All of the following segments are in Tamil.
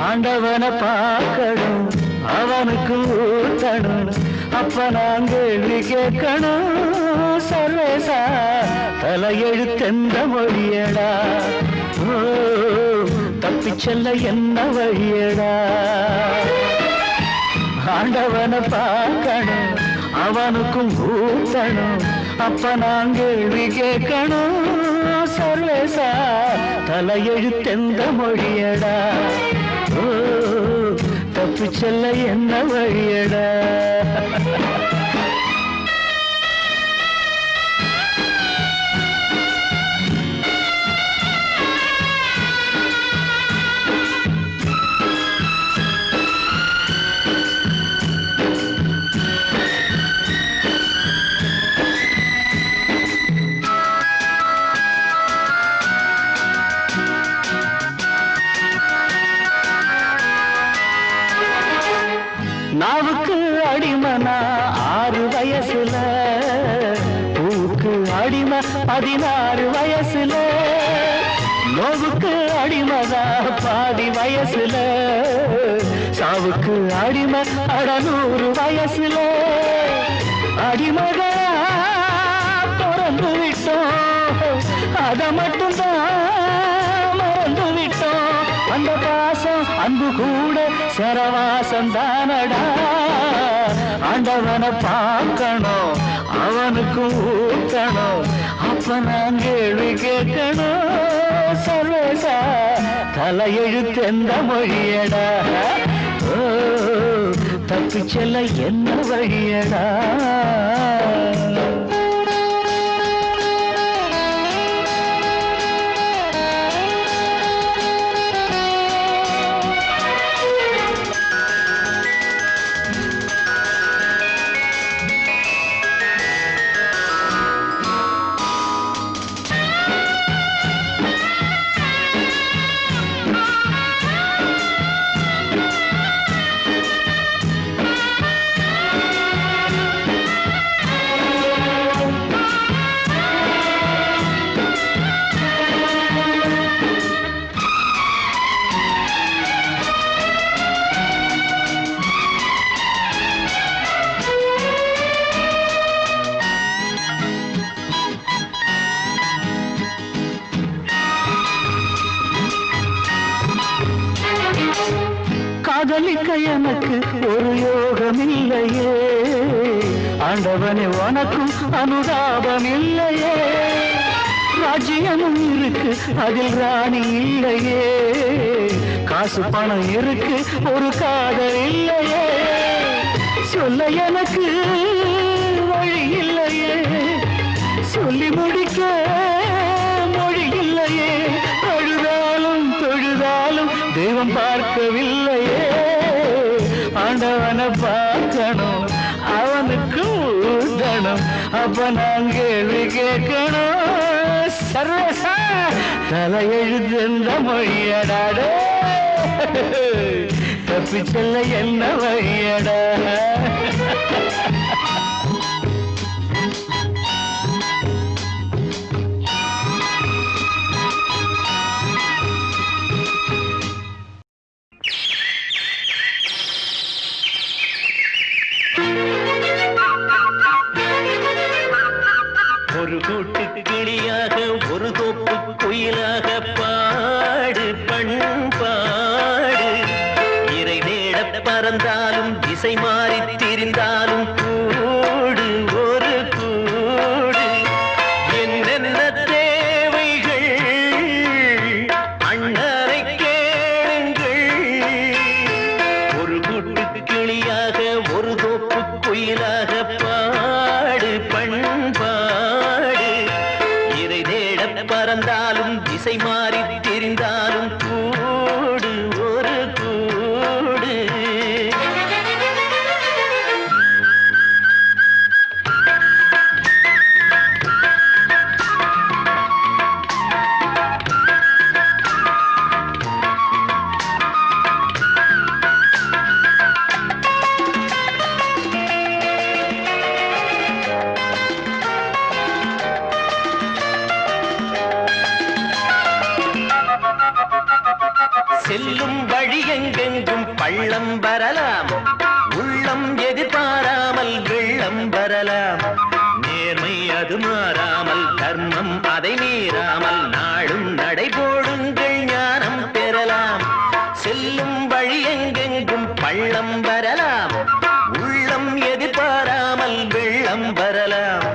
ஆண்டவனை பார்க்கணும் அவனுக்கு ஊத்தணும் அப்ப நான் கேள்வி கேட்கணும் சர்வேசா தலையெழுத்தெந்த மொழியடா ஓ தப்பிச் செல்ல என்ன வழியடா ஆண்டவனை பார்க்கணும் அவனுக்கும் ஊத்தணும் அப்ப நான் கேள்வி கேட்கணும் சர்வேசா தலையெழுத்தெந்த மொழியடா ஓ தப்பிச் செல்ல என்ன வழியடா நாவுக்கு அடிமனா 6 வயசுல பூவுக்கு அடிமை 16 வயசுல நோவுக்கு அடிமதா பாதி வயசுல சாவுக்கு அடிமை 100 வயசுல அடிமகா பிறந்து விட்டோம் அத மட்டும்தான் மறந்து விட்டோம் அந்த பாசம் அன்பு கூட சரவாசம் தானடா ஆண்டவனை பார்க்கணும் அவனுக்கு ஊக்கணும் அப்ப நான் கேள்வி கேட்கணும் சர்வேசா தலையெழுத்தெந்த மொழியடா ஓ தப்பிச் செல்ல என்ன வழியடா காதலிக்க எனக்கு ஒரு யோகம் இல்லையே ஆண்டவனே உனக்கும் அனுதாபம் இல்லையே ராஜ்யமும் இருக்கு அதில் ராணி இல்லையே காசு பணம் இருக்கு ஒரு காதல் இல்லையே சொல்ல எனக்கு வழி இல்லையே சொல்லி முடிக்க மொழி இல்லையே அழுதாலும் தொழுதாலும் தெய்வம் பார்க்கவில்லையே ஆண்டவனை பார்க்கணும் அவனுக்கு ஊதணும் அப்ப நான் கேள்வி கேட்கணும் சர்வசா தலையெழுத்தெந்த மொழியடாடே தப்பிச் செல்ல என்ன வழியடா ஒரு கூட்டு கிளியாக ஒரு தோப்பு குயிலாக பாடு பண்பாடு இறை தேட பறந்தாலும் திசை மாறி திரிந்தாலும் கூடு ஒரு கூடு என்னென்ன தேவைகள் அண்ணரை கேளுங்கள் ஒரு கூட்டு கிளியாக ஒரு தோப்பு குயிலாக பாடு பண்பாடு இறை தேட பறந்தாலும் திசை மாறி தெரிந்தாலும் கூடு ஒரு கூடு செல்லும் வழி எங்கெங்கும் பள்ளம் வரலாம், உள்ளம் எதிர்பாராமல் வெள்ளம் வரலாம். நேர்மை அது மாறாமல், தர்மம் அதை மீறாமல், நாளும் நடைபோடுங்கள் ஞானம் பெறலாம். செல்லும் வழி எங்கெங்கும் பள்ளம் வரலாம், உள்ளம் எதிர்பாராமல் வெள்ளம் வரலாம்.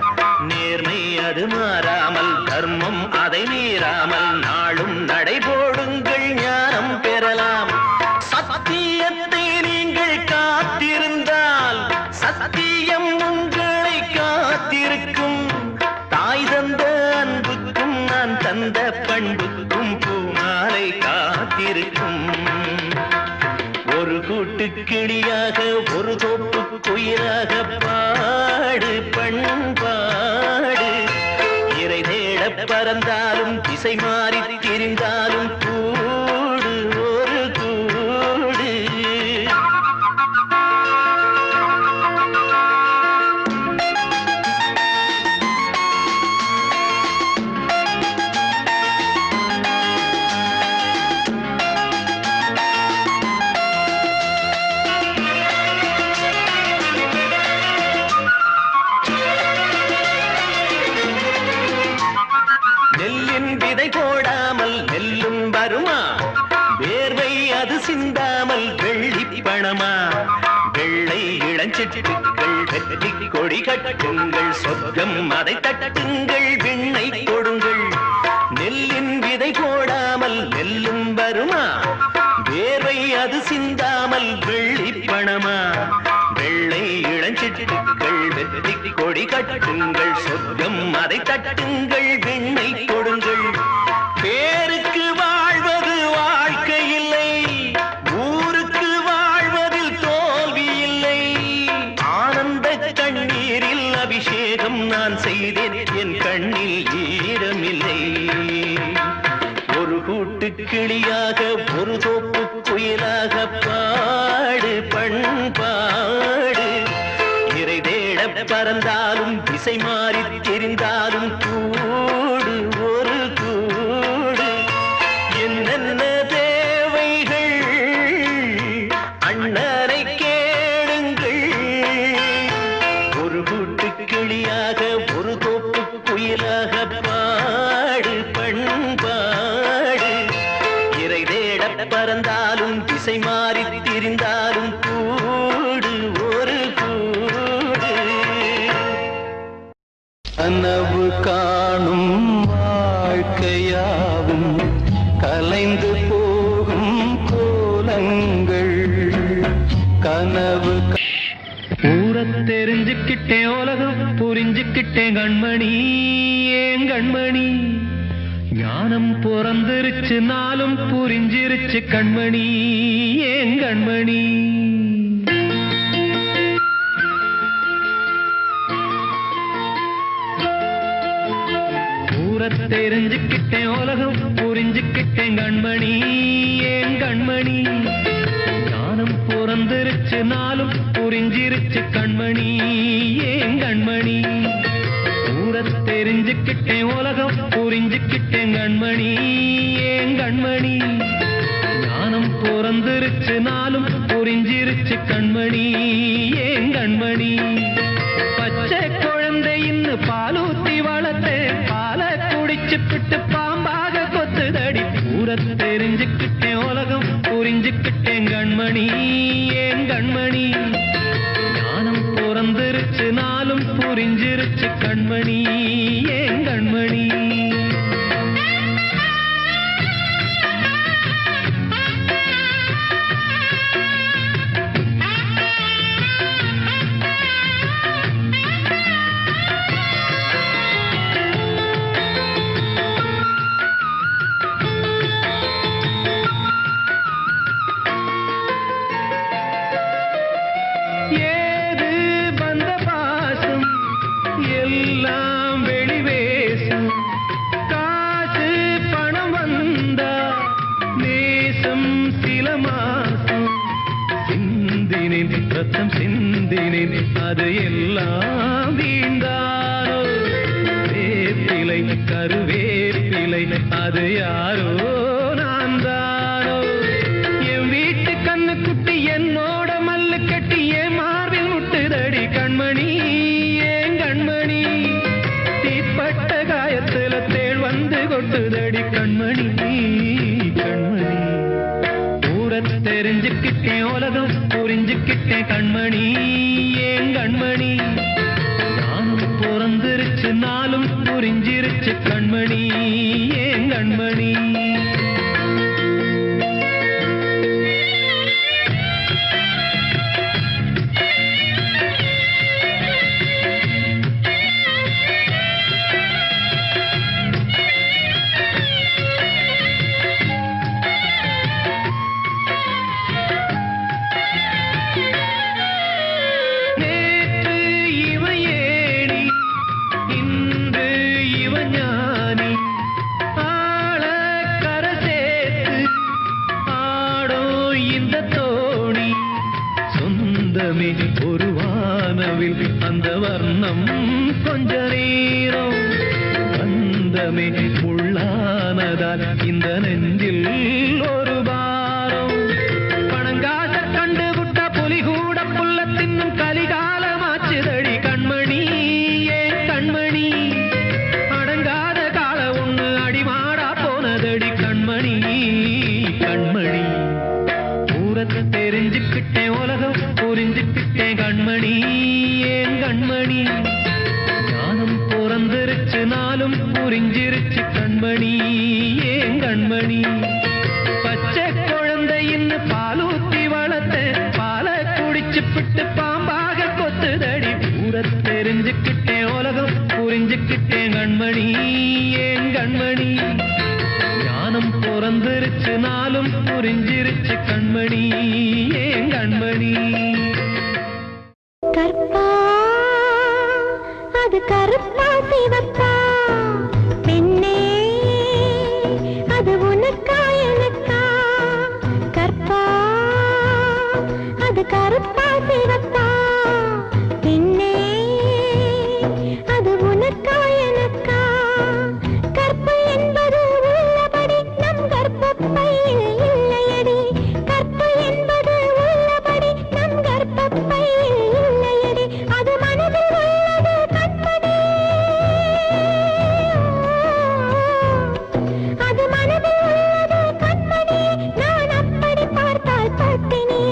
நேர்மை அது மாறாமல், தர்மம் அதை மீறாமல், நாளும் நடைபோடுங்கள் ஞானம் பெறலாம். சத்தியத்தை நீங்கள் காத்திருந்தால் சத்தியம் உங்களை காத்திருக்கும். தாய் தந்த அன்புக்கும் நான் தந்த பண்புக்கும் பூமாலை காத்திருக்கும். ஒரு கூட்டு கிளியாக ஒரு தோப்பு குயிலாக பாடு பண்பாடு. இறை தேட பறந்தாலும் திசை மாறி திரிந்தாலும் கூடு ஒரு கூடு. நெல்லின் விதை போடாமல் நெல்லும் வருமா, வேர்வை அது சிந்தாமல் வெள்ளி பணமா. வெள்ளை இளஞ்சிட்டுக்கள் வெற்றி கொடி கட்டுங்கள், சொர்க்கம் அதை தட்டுங்கள், விண்ணை கொடுங்கள். நெல்லின் விதை போடாமல் நெல்லும் வருமா, வேர்வை அது சிந்தாமல் வெள்ளி பணமா. வெள்ளை இளஞ்சிட்டுக்கள் வெற்றி கொடி கட்டுங்கள், சொர்க்கம் அதை தட்டுங்கள், விண்ணை கொடுங்கள். பேருக்கு வாழ்வது வாழ்க்கை இல்லை, ஊருக்கு வாழ்வதில் தோல்வி இல்லை. ஆனந்த கண்ணீரில் அபிஷேகம் நான் செய்தேன், என் கண்ணில் ஈரமில்லை. ஒரு கூட்டு கிளியாக ஒரு தோப்பு குயிலாக பாடு பண்பாடு. இறை தேட பறந்தாலும் திசை மாறி தெரிந்தாலும் கூடு ஒரு கூடு. என்னென்ன தேவைகள் அண்ணனை கேளுங்கள். ஒரு கூட்டு கிளியாக ஒரு தோப்பு குயிலாக பாடு பண்பாடு. இறை தேட பறந்தாலும் திசை மாறி திரிந்தாலும் கூடு ஒரு கூடு. கனவு காணும் வாழ்க்கையாவும் கலைந்து போகும் கோலங்கள். கனவு ஊரத் தெரிஞ்சுக்கிட்டேன், உலகம் புரிஞ்சுக்கிட்டேன் கண்மணி ஏன் கண்மணி. ஞானம் பிறந்திருச்சு, நாளும் புரிஞ்சிருச்சு கண்மணி ஏன் கண்மணி. ஊரத் தெரிஞ்சுக்கிட்டேன், உலகம் புரிஞ்சுக்கிட்டேன் கண்மணி ஏன் கண்மணி. ஞானம் பிறந்திருச்சு, நாளும் புரிஞ்சிருச்சு கண்மணி ஏன் கண்மணி. ஊரத் தெரிஞ்சுக்கிட்டேன், உலகம் புரிஞ்சுக்கிட்டேன் கண்மணி ஏன் கண்மணி. ஞானம் பிறந்திருச்சு, நாளும் புரிஞ்சிருச்சு கண்மணி ஏன் கண்மணி. பச்சை குழந்தை இன்னும் பாலூத்தி வளர்த்து பாலை குடிச்சுப்பிட்டு பாம்பாக கொத்துதடி. ஊரத் தெரிஞ்சுக்கிட்டேன், உலகம் புரிஞ்சுக்கிட்டேன் கண்மணி ஏன் கண்மணி. ஞானம் பிறந்திருச்சு, நாளும் புரிஞ்சிருச்சு கண்மணி ஏன் கண்மணி. ஏது வந்த பாசம் எல்லாம் வெளிவேசம். காசு பணம் வந்தா நேசம் சில மாசம். சிந்தினேன் ரத்தம் சிந்தினேன், அது எல்லாம் வீண்டாரோ. வேப்பிலை கருவேப்பிலை அது யாரோ நான் தானோ. தெரிஞ்சுக்கிட்டேன் உலகம் புரிஞ்சுக்கிட்டேன் கண்மணி ஏன் கண்மணி நானும் பிறந்திருச்சு நாளும் புரிஞ்சிருச்சு கண்மணி ஏன் கண்மணி ஒரு வானவில் அந்த வர்ணம் கொஞ்ச நேரம் வந்தமே உள்ளானதால் இந்த நெஞ்சில் ஒரு பாரம் பணங்காச கண்டு விட்ட புலி கூட புல்ல தின்னும் கலிகாலமாச்சுதடி கண்மணி ஏன் கண்மணி அடங்காத கால ஒண்ணு அடிமாடா போனதடி கண்மணி கண்மணி தூரத்தை தெரிஞ்சுக்கிட்டேன் உலகம் புரிஞ்சுக்கிட்டேன் கண்மணி ஏன் கண்மணி ஞானம் பிறந்திருச்சு நாளும் புரிஞ்சிருச்சு கண்மணி ஏன் கண்மணி பச்சை குழந்தையின் பாலூத்தி வளர்த்த பாலை குடிச்சு பிட்டு பாம்பாக கொத்துதடி தூரத்தை தெரிஞ்சுக்கிட்டேன் உலகம் புரிஞ்சுக்கிட்டேன் கண்மணி ஏன் கண்மணி ஞானம் பிறந்திருச்சு நாளும் புரிஞ்சிருச்சு கண்மணி ஏன் கண்மணி கற்பா அது கருப்பா சிவப்பா பெண்ணே அது உனக்கா எனக்கா கற்பா அது கருப்பா சிவப்பா பெண்ணே அது உனக்கா எனக்கா கற்பு என்பது உள்ளபடி நம் கர்ப்பப்பையில் இல்லையடி கற்பு என்பது உள்ளபடி நம் கர்ப்பப்பையில் இல்லையடி அது மனதில் உள்ளது கண்மணி அது மனதில் உள்ளது கண்மணி நான் அப்படி பார்த்தால் பட்டினி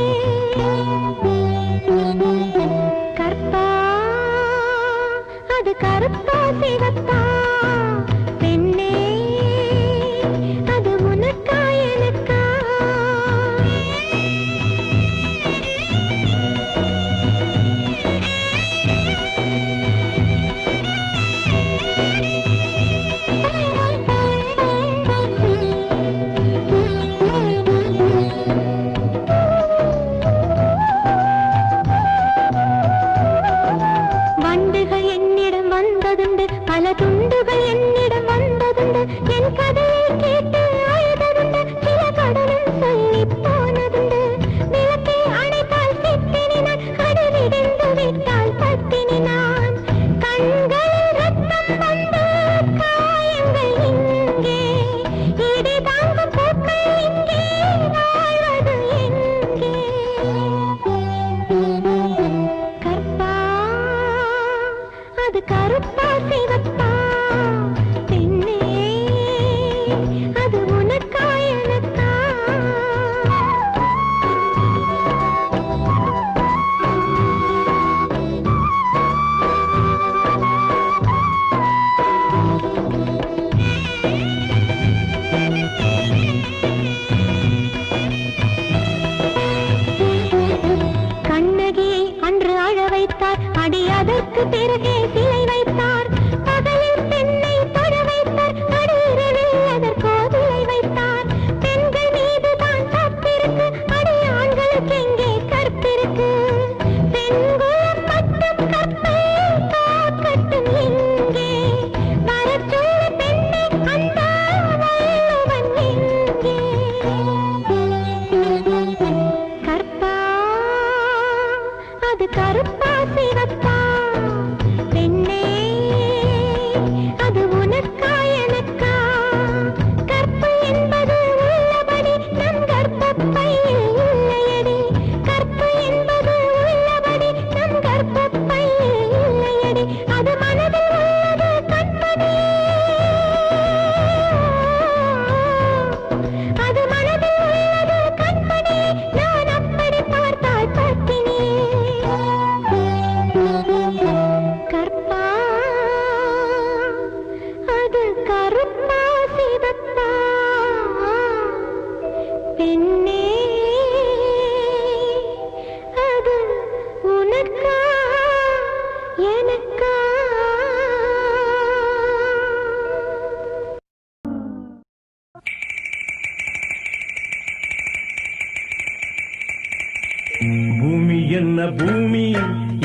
என்ன பூமி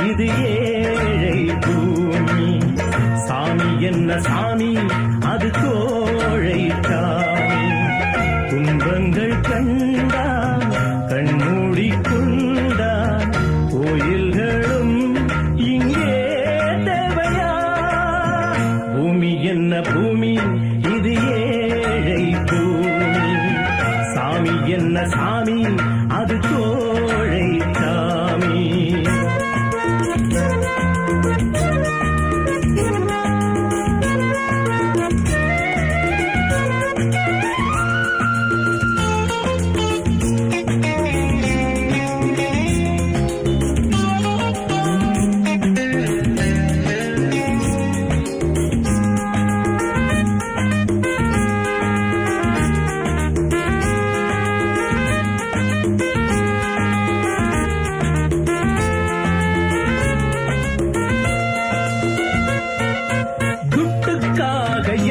இது ஏழை பூமி. சாமி என்ன சாமி அது கோழை சாமி. துன்பங்கள் கண்டான் கண்மூடி கொண்டான் கோயில்களும் இங்கே தேவையா. பூமி என்ன பூமி இது ஏழை பூமி. சாமி என்ன சாமி அது கோழை சாமி.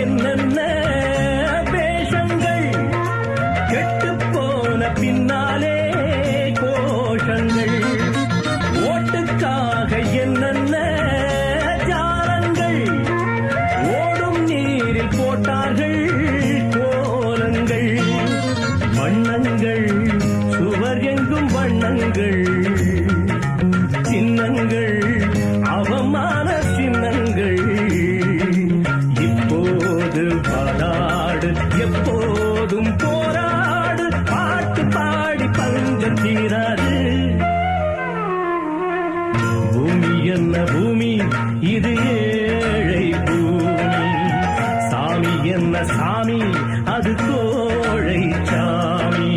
என்னென்ன வேஷங்கள் கெட்டுப்போன பின்னாலே கோஷங்கள். ஓட்டுக்காக என்னென்ன ஜாலங்கள் ஓடும் நீரில் போட்டார்கள் கோலங்கள். வண்ணங்கள் சுவர் எங்கும் வண்ணங்கள் சின்னங்கள் அவமான சின்னங்கள். பாடாடு எப்போதும் போராடு பாட்டு பாடி பஞ்சம் தீராது. பூமி என்ன பூமி இது ஏழை பூமி. சாமி என்ன சாமி அது கோழை சாமி.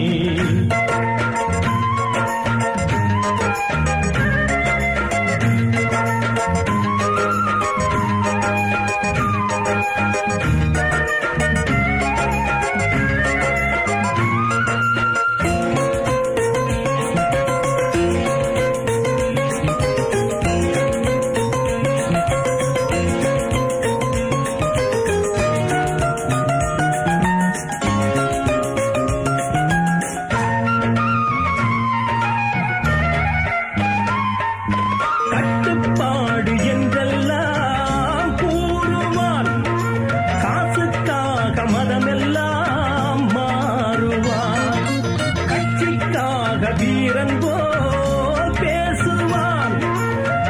கட்டுப்பாடு என்றெல்லாம் கூறுவான். காசுக்காக மதமெல்லாம் மாறுவான். கட்சிக்காக வீரன் போல் பேசுவான்.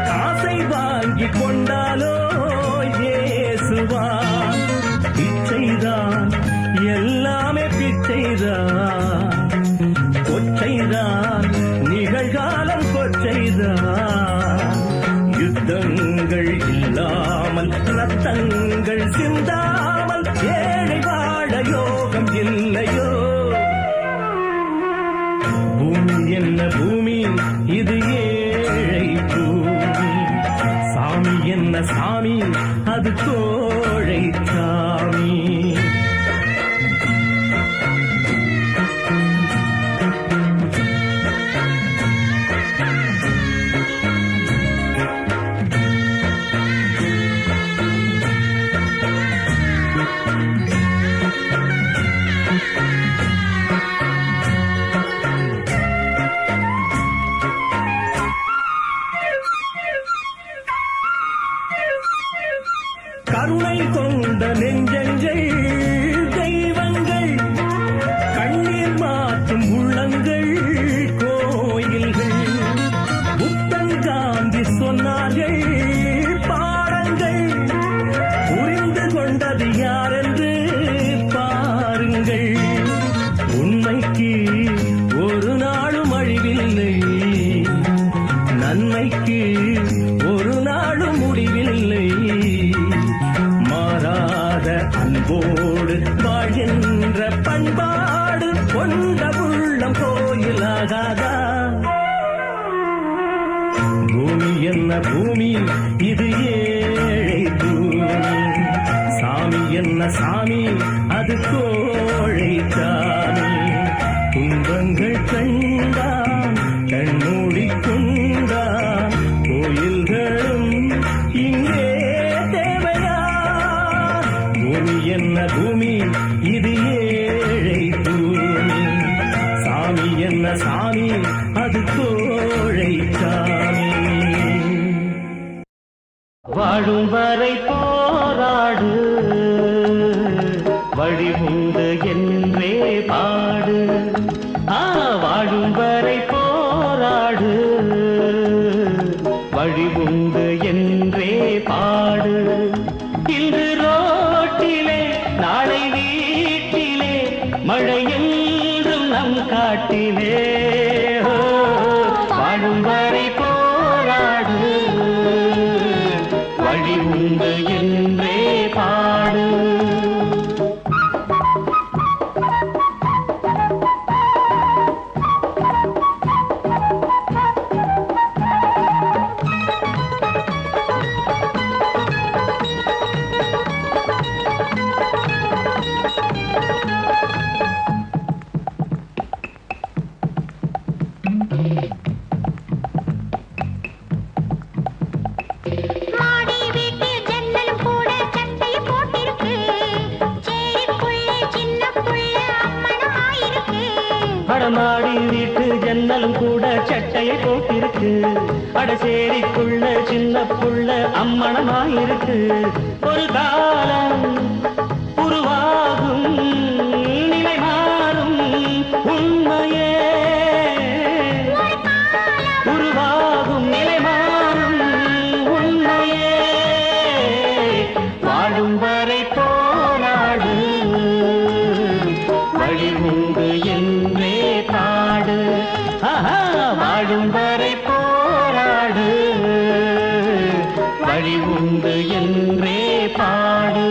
காசை வாங்கி கொண்டாலோ ஏசுவான். பிச்சைதான் எல்லாமே பிச்சைதான். கொச்சைதான் நிகழ்காலம் கொச்சைதான். யுத்தங்கள் இல்லாமல் ரத்தங்கள் சிந்தாமல் ஏழை வாழ யோகம் இல்லையோ. பூமி என்ன பூமி இது ஏழை பூமி. சாமி என்ன சாமி அது கோழை சாமி. கருணை கொண்ட நெஞ்சங்கள் தெய்வங்கள். கண்ணீர் மாற்றும் உள்ளங்கள் கோயில்கள். புத்தன் காந்தி சொன்னார்கள் பாடங்கள். புரிந்து கொண்டது யாரென்று பாருங்கள். உண்மைக்கு ஒரு நாளும் அழிவில்லை. நன்மைக்கு ஒரு நாளும் முடிவில்லை. மாறாத அன்போடு வாழ்கின்ற பண்பாடு கொண்ட உள்ளம் கோயிலாகாதா. பூமி என்ன பூமி இது ஏழை பூமி. சாமி என்ன சாமி அது கோழை சாமி. துன்பங்கள் கண்டான் கண்மூடி கொண்டான் கோயில்களும் இங்கே தேவையா. பூமி என்ன பூமி இது ஏழை பூமி. சாமி சாமி என்ன சாமி அது கோழை சாமி. வாழும் வரை போராடு வழி உண்டு என்றே பாடு. வாழும் வரை போராடு வழி உண்டு என்றே பாடு. இன்று ரோட்டிலே நாளை வீட்டிலே மழை என்றும் நம் காட்டிலே. வாழும் வரை போராடு வழி உண்டு என்றே பாடு. மாடி வீட்டு ஜன்னலும் கூட சட்டையை போட்டிருக்கு. அடசேரிக்குள்ள சின்ன புள்ள அம்மணமாயிருக்கு. ஒரு காலம் உருவாகும் நிலை மாறும் உண்மையே. உருவாகும் நிலை மாறும் உண்மையே. வாழும் வரை போராடு வழி உண்டு என்றே பாடு. வாழும் வரை போராடு வழி உண்டு என்றே பாடு.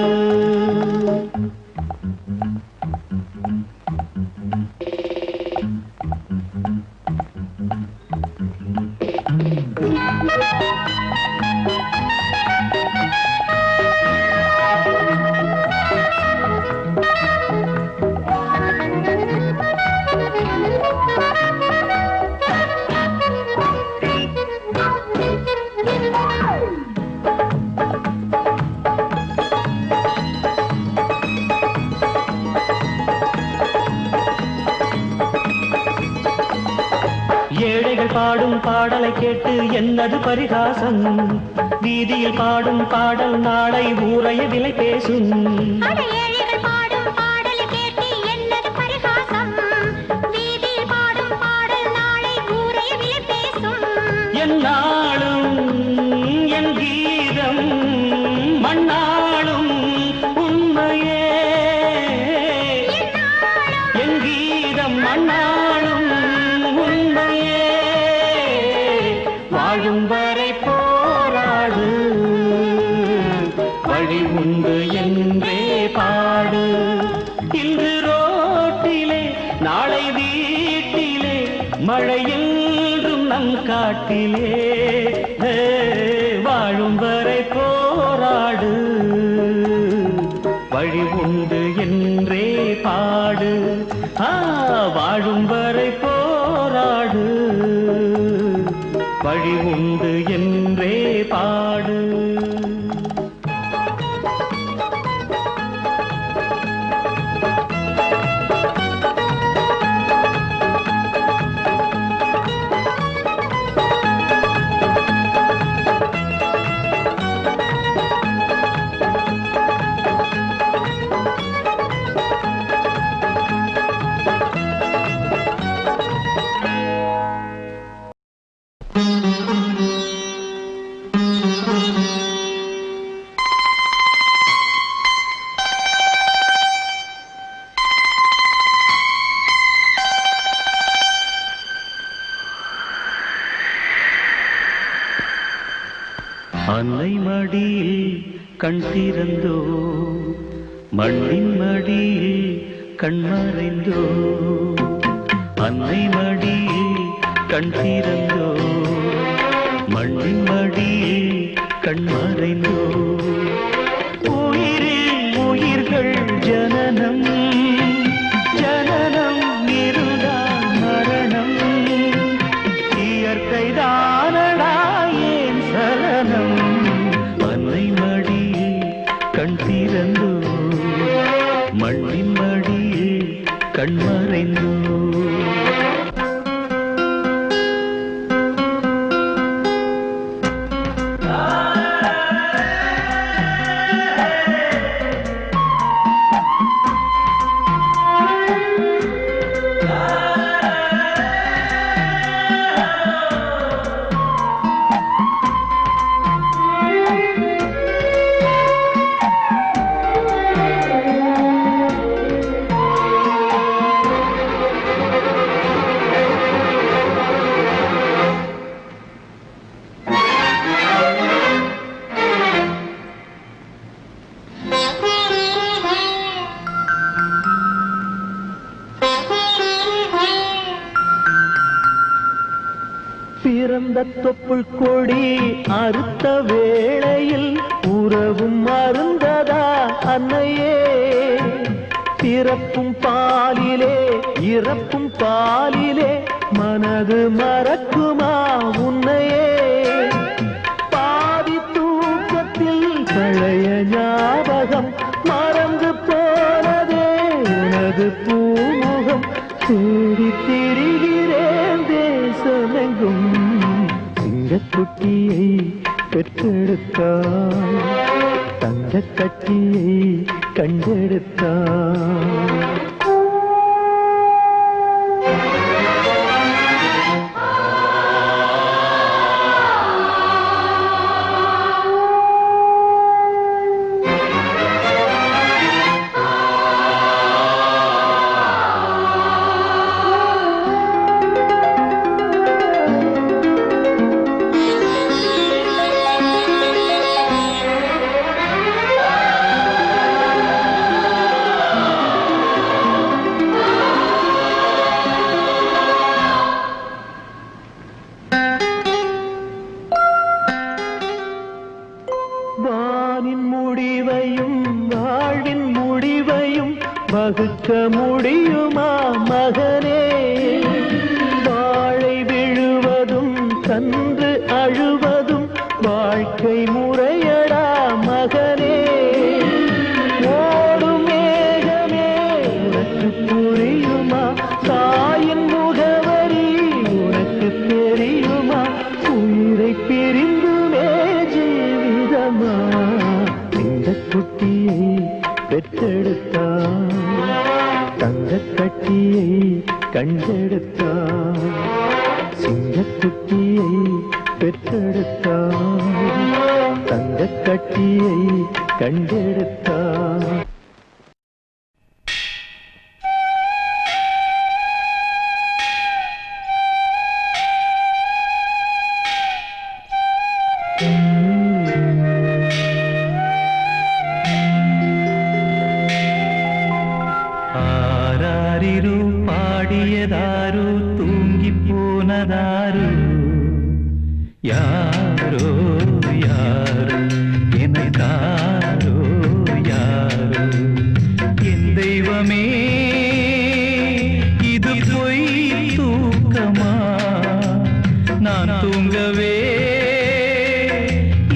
ஏழைகள் பாடும் பாடலை கேட்டு என்னது பரிகாசம். வீதியில் பாடும் பாடல் நாளை ஊரைய விலை பேசும். ஏழைகள் பாடும் பாடலை கேட்டு என்னது பரிகாசம். வீதியில் பாடும் பாடல் நாளை ஊரைய விலை பேசும். என்னாலும் என் கீதம் மண்ணாளும் உண்மையே. என் கீதம் மண்ணாளும் உண்மையே. வாழும் வரை போராடு வழி உண்டு என்றே பாடு. இன்று ரோட்டிலே நாளை வீட்டிலே மழை என்றும் நம் காட்டிலே. வாழும் வரை போராடு வழி உண்டு என்றே பாடு. வாழும் வரை போராடு வழி உண்டு என்றே பாடு. அன்னை மடியில் கண் திறந்தோ மண்ணின் மடியில் கண் மறைந்தோ. அன்னை மடியில் கண் திறந்தோ மண்ணின் மடியில் கண் மறைந்தோ. உயிரில் உயிர்கள் ஜனனம் ஜனனம் இருந்தால் மரணம். இயற்கை தானடா ஏன் சலனம். அன்னை மடியில் கண் திறந்தோ மண்ணின் மடியில் கண் மறைந்தோ. பிறந்த தொப்புள் கொடி அறுத்த வேளையில் உறவும் அருந்ததா அன்னையே பிறப்பும் பாலிலே இறப்பும் பாலிலே மனது மறக்குமா உன்னையே பாதி தூக்கத்தில் பழைய ஞாபகம் மறந்து போனதே உனது பூமுகம் தேடி திரிகிறேன் தேசமெங்கும் சிங்கக்குட்டியை பெற்றெடுத்தான் தங்கக் கட்டியை கண்டெடுத்தான் வகுக்க முடியுமா மகனே வாழை விழுவதும் கன்று அழுவதும் வாழ்க்கை முறையடா மகனே ஓடும் மேகமே உனக்கு புரியுமா தாயின் முகவரி உனக்கு தெரியுமா உயிரை பிரிந்துமே ஜீவிதமா இந்த குட்டியை பெற்றெடுத்தான் தங்கக் கட்டியை கண்டெடுத்தான் சிங்கக்குட்டியை பெற்றெடுத்தான் தங்கக் கட்டியை கண்டெடுத்தான் பாடியதாரு தூங்கி போனதாரு யாரோ யாரோ எனக்காரோ யாரோ என் தெய்வமே இது பொய் தூக்கமா நான் தூங்கவே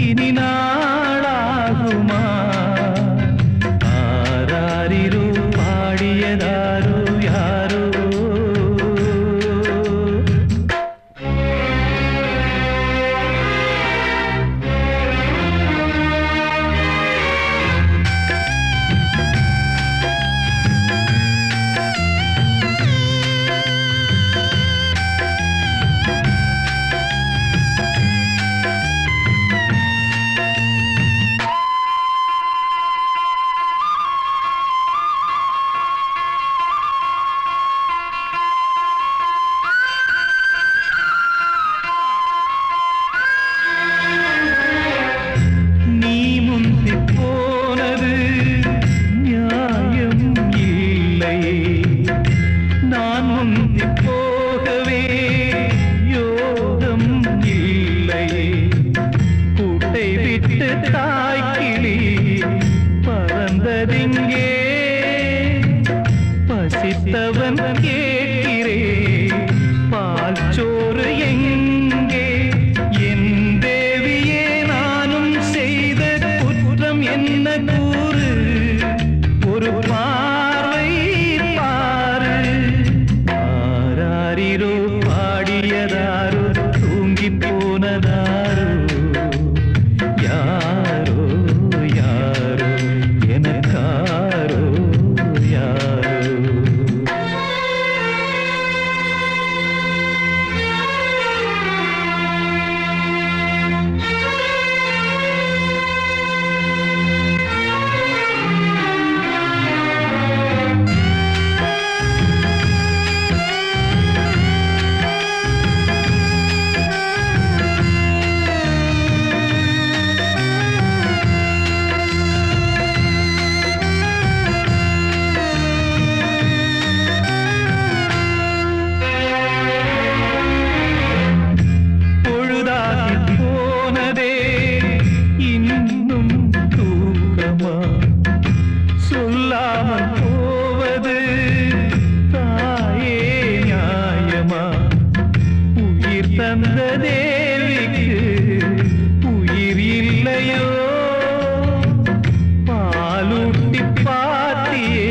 இனி நாளாகுமா ஆராரிரோ பாடியதாரோ யாரோ நான் முந்தி போகவே யோகம் இல்லை கூட்டை விட்டு தாய்க்கிளி பறந்ததிங்கே பசித்தவன் கேட்கிறே பால் சோறு எங்கே என் தேவியே நானும் செய்த குற்றம் என்ன கூறு ஒரு பார்வை பாரு ஆராரிரோ பாடியதாரோ தூங்கி போனதாரோ யாரோ யாரோ எனக்காரோ யாரோ தந்த தேவிக்கு உயிர் இல்லையோ பாலூட்டி பாத்தியே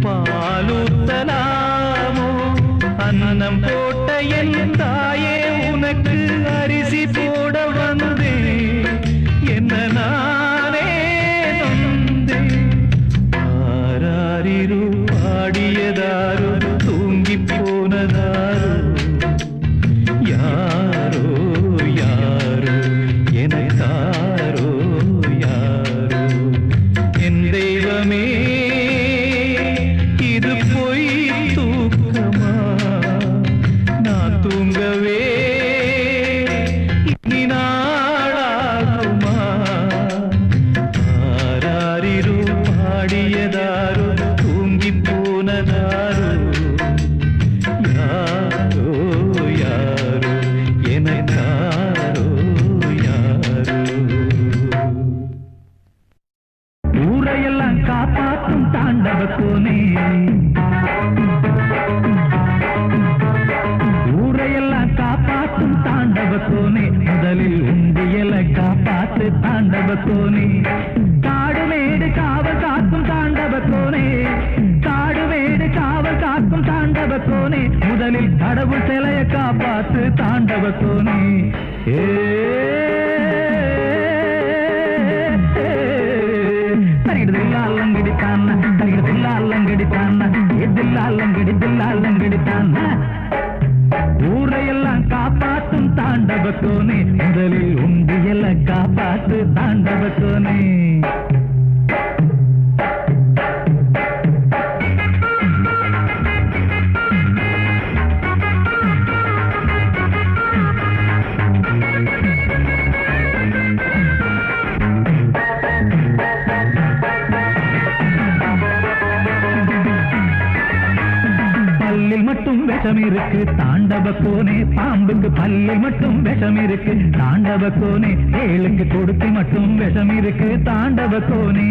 பாலூத்தலாமோ அன்னம் போட்ட என் தாயே உனக்கு அரிசி போட வந்தேன் என்ன நானே நொந்தேன் ஆராரிரு பாடியதாரோ தூங்கி போனதாரோ யாரோ யாரோ எனக்காரோ யாரோ என் தெய்வமே இது பொய் தூக்கமா நான் தூங்கவே இனி நாளாகுமா ஆராரிரு பாடியதாரோ தூங்கி போனதாரோ யாரோ யாரோ எனக்காரோ யாரோ ஊரையெல்லாம் காப்பாற்றும் தாண்டவ கோனே ஊரையெல்லாம் காப்பாற்றும் தாண்டவ கோனே முதலில் உண்டியல காப்பாத்து தாண்டவ கோனே காடு மேடு காவல் காக்கும் தாண்டவ கோனே காடு மேடு காவல் காக்கும் தாண்டவ கோனே முதலில் கடவுள் சிலைய காப்பாத்து தாண்டவ கோனே தரிகிடுதில்லாலங்கடித்தான தரிகிடுதில்லாலங்கடித்தான எதில்லாலங்கடிதில்லாலங்கடித்தான ஊரையெல்லாம் காப்பாற்றும் தாண்டவ கோனே முதலில் உண்டியல காப்பாத்து தாண்டவ கோனே பல்லில் மட்டும் விஷம் இருக்கு தாண்டவ கோனே பாம்புக்கு பல்லில் மட்டும் விஷம் இருக்கு தாண்டவ கோனே ஏழுக்கு கொடுத்து மட்டும் விஷம் இருக்கு தாண்டவ கோனே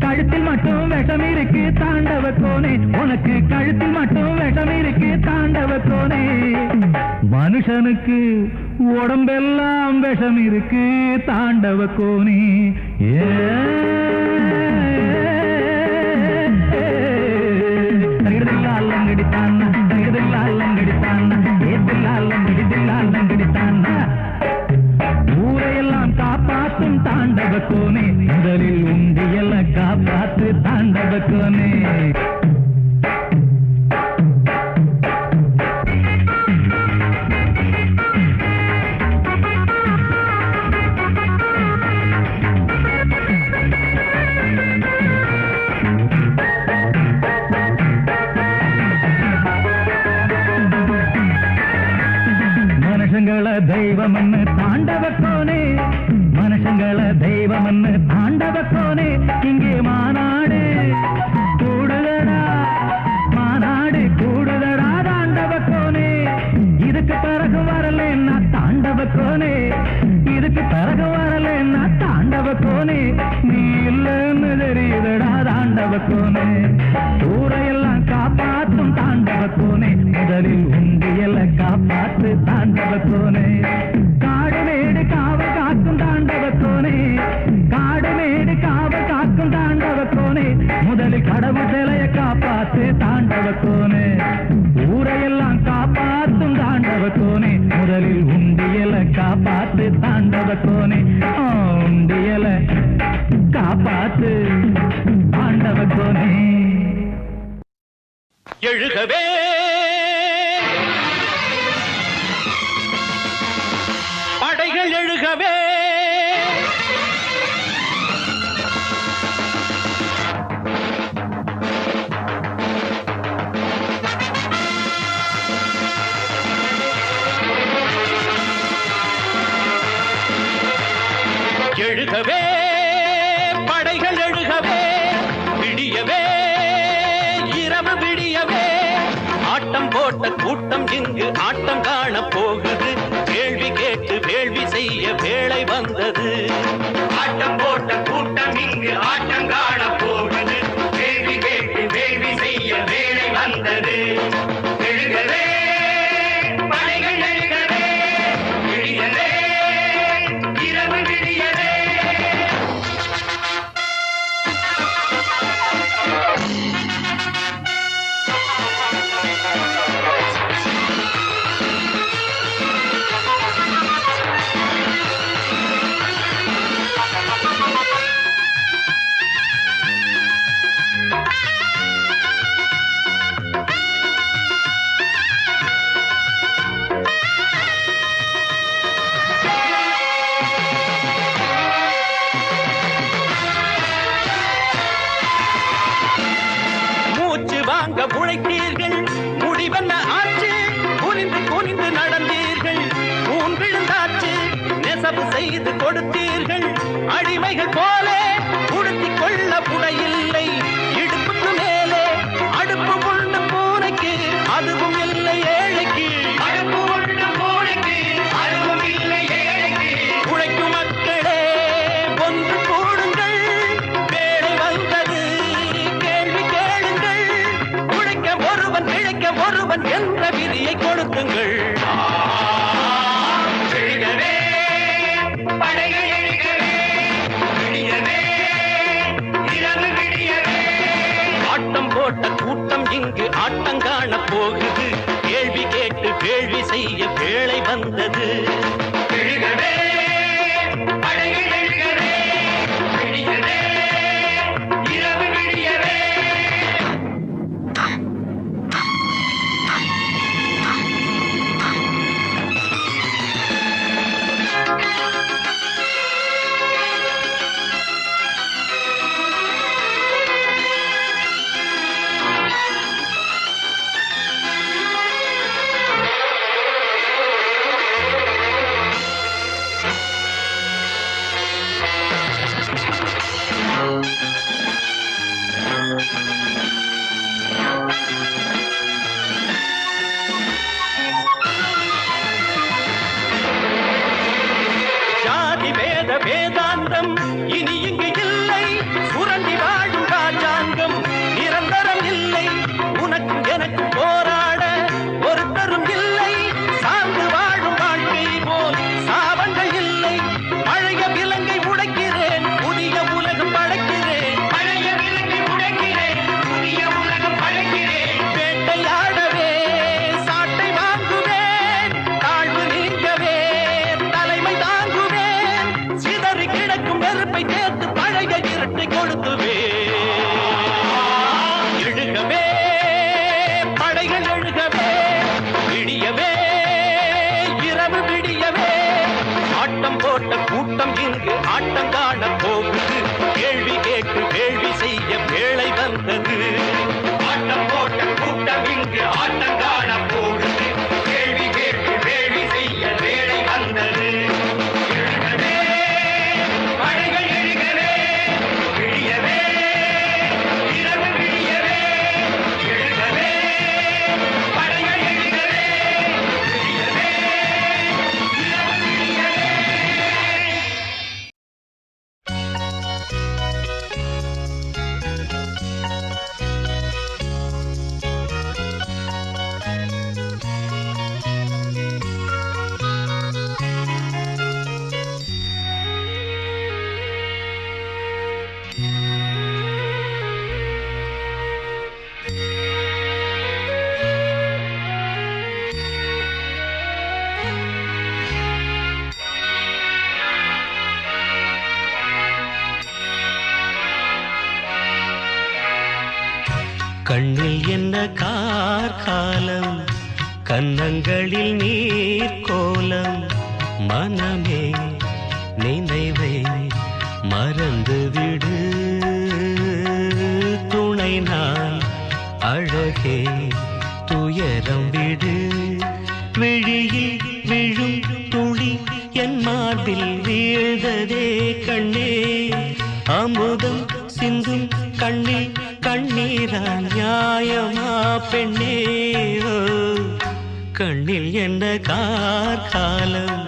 கழுத்தில் மட்டும் விஷம் இருக்கு தாண்டவ கோனே உனக்கு கழுத்தில் மட்டும் விஷம் இருக்கு தாண்டவ கோனே மனுஷனுக்கு உடம்பெல்லாம் விஷம் இருக்கு தாண்டவ கோனே ஊரையெல்லாம் காப்பாற்றும் தாண்டவ கோனே முதலில் உண்டியல காப்பாத்து தாண்டவ கோனே மனுஷங்கள தெய்வம்னு தாண்டவ கோனே மனுஷங்கள தெய்வம்னு தாண்டவ கோனே இங்கே மாநாடு கூடுதடா மாநாடு கூடுதடா தாண்டவ கோனே இதுக்கு பிறகு வரலன்னா தாண்டவ கோனே இதுக்கு பிறகு வரலன்னா தாண்டவ கோனே நீ இல்லைன்னு தெரியுதடா தாண்டவ கோனே ஊரையெல்லாம் காப்பாற்றும் தாண்டவ கோனே முதலில் உண்டியல காப்பாத்து தாண்டவ கோனே காடு மேடு காவல் காக்கும் தாண்டவ கோனே காடு மேடு காவல் காக்கும் தாண்டவ கோனே முதலில் கடவுள் சிலைய காப்பாத்து தாண்டவ கோனே ஊரையெல்லாம் காப்பாற்றும் தாண்டவ கோனே முதலில் உண்டியல காப்பாத்து தாண்டவ கோனே உண்டியல காப்பாத்து தாண்டவ கோனே எழுகவே படைகள் எழுகவே எழுகவே படைகள் எழுகவே விடியவே இரவு விடியவே ஆட்டம் போட்ட கூட்டம் இங்கு ஆட்டம் காண போகுது கேள்வி கேட்டு வேள்வி செய்ய வேளை வந்தது ஆட்டம் போட்ட கூட்டம் இங்கு ஆட்டம் காண போகுது கேள்வி கேட்டு வேள்வி செய்ய வேளை வந்தது எழுகவே படைகள் எழுகவே நடந்தீர்கள் ஊன் விழுந்தாச்சு நெசவு செய்து கொடுத்தீர்கள் அடிமைகள் போல உடுத்திக் கொள்ள புடையில்லை இடுப்புக்கு மேலே அடுப்பு உள்ள பூனைக்கு அதுவும் இல்லை ஏழைக்கு அடுப்பு உள்ள பூனைக்கு அதுவும் இல்லை ஏழைக்கு உழைக்கும் மக்களே ஒன்று கூடுங்கள் வேலை வந்தது கேள்வி கேளுங்கள் உழைக்க ஒருவன் பிழைக்க ஒருவன் என்ற விதியை கொடுக்குங்கள் கூட்டம் இங்கு ஆட்டம் காண போகுது கேள்வி கேட்டு கேள்வி செய்ய வேளை வந்தது வேதாந்தம் இனி இங்கு இல்லை சுரண்டி வாழும் ராஜாங்கம் நிரந்தரம் இல்லை உனக்கும் எனக்கு போராட ஒருத்தரும் இல்லை சார்ந்து வாழும் வாழ்க்கை போல் சாபங்கள் இல்லை பழைய விலங்கை உடைக்கிறேன் புதிய உலகம் படைக்கிறேன் பழைய விலங்கை உடைக்கிறேன் புதிய உலகம் படைக்கிறேன் வேட்டையாடவே சாட்டை வாங்குவேன் தாழ்வு நீங்கவே தலைமை தாங்குவேன் சிதறி கிடக்கும் நெருப்பை சேர்த்து பழைய இருட்டை கொளுத்துவே எழுகவே படைகள் எழுகவே விடியவே இரவு விடியவே ஆட்டம் போட்ட கூட்டம் இங்கு ஆட்டம் காண போகுது கேள்வி கேட்டு கேள்வி செய்ய வேளை வந்தது ஆட்டம் போட்ட கூட்டம் இங்கு ஆட்டம் காண போகுது கேள்வி கேட்டு கேள்வி செய்ய வேளை வந்தது கண்ணில் என்ன கார்காலம் கன்னங்களில் நீர் கோலம் மனமே நினைவை மறந்துவிடு துணை நான் அழகே துயரம் விடு விழியில் விழும் துளி என் மார்பில் வீழ்ந்ததே கண்ணே அமுதம் சிந்தும் கண்ணில் கண்ணீரா நியாயமா பெண்ணே கண்ணில் என்ன கார்காலம்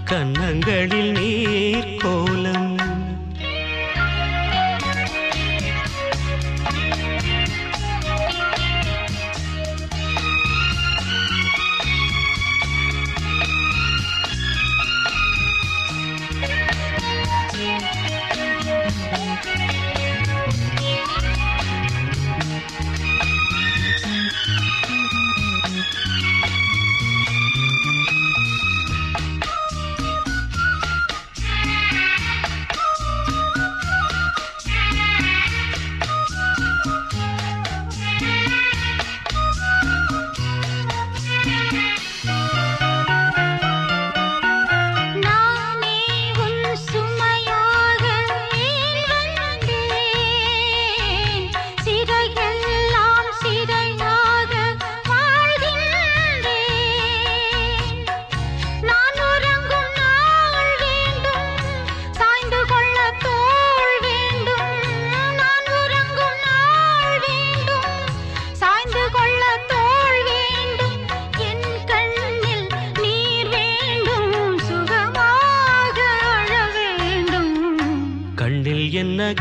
கன்னங்களில் நீர் கோலம்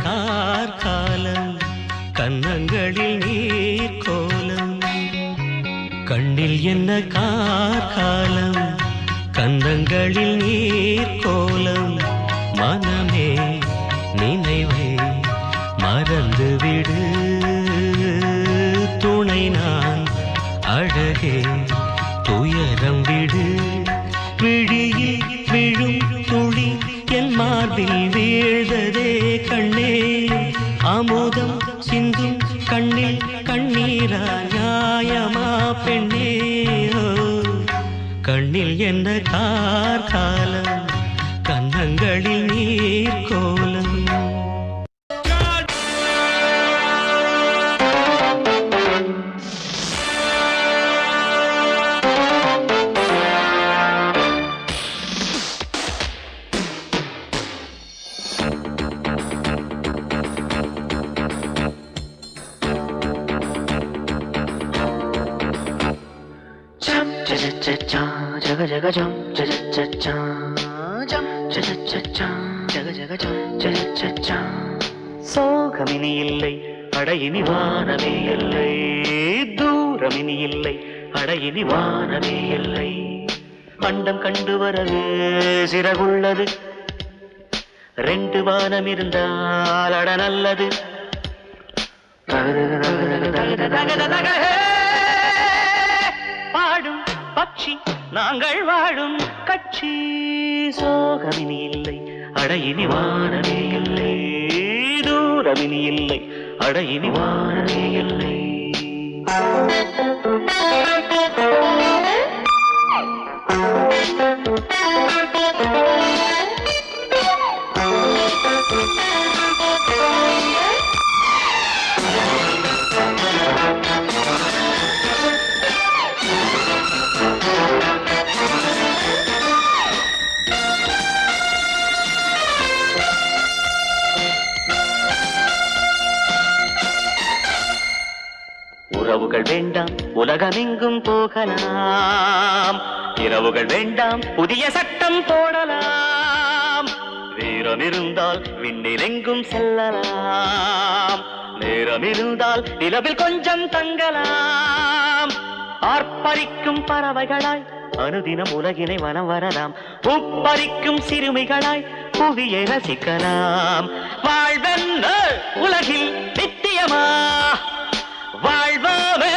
கார்காலம் கன்னங்களில் நீர் கோலம் கண்ணில் என்ன கார்காலம் கன்னங்களில் நீர் கோலம் மனமே நினைவை மறந்துவிடு துணை நான் அழகே துயரம் விடு விழியில் விழும் துளி என் மார்பில் வீழ்ந்ததே கண்ணே அமுதம் சிந்தும் கண்ணில் கண்ணீரா நியாயமா பெண்ணே கண்ணில் என்ன கார்காலம் கன்னங்களில் நீர் கோலம் jaga jaga jam jaga jaga jam jaga jaga jaga jaga jam jaga jaga சோகமினி இல்லை அடையினி வானமே இல்லை தூரமினி இல்லை அடையினி வானமே இல்லை அண்டம் கண்டு வரவே சிறகுள்ளது ரெண்டு வானம் இருந்தால் அட நல்லது பாடும் பட்சி நாங்கள் வாழும் கட்சி சோகமினி இல்லை அடையினி வானமே இல்லை தூரமினி இல்லை அடையினி வானமே இல்லை உறவுகள் வேண்டாம் உலகமெங்கும் போகலாம் இரவுகள் வேண்டாம் புதிய சட்டம் போடலாம் வீரம் இருந்தால் விண்ணிலெங்கும் செல்லலாம் நேரம் இருந்தால் நிலவில் கொஞ்சம் தங்கலாம் ஆர்ப்பரிக்கும் பறவைகளாய் அனுதினம் உலகினை வலம் வரலாம் பூப்பறிக்கும் சிறுமிகளாய் புவியை ரசிக்கலாம் வாழ்வென்ன உலகில் நித்தியமா வாழ்வாவே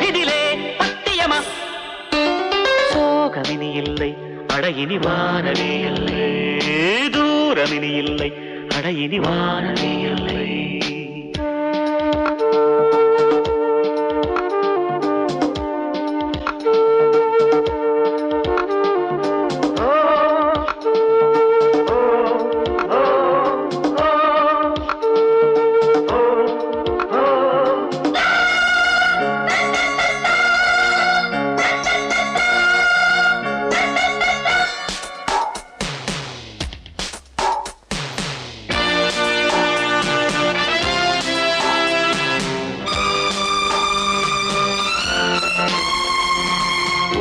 இதிலே பத்தியமா சோகமினி இல்லை அடையினி வானமே இல்லை தூரமினி இல்லை அடையினி வானமே இல்லை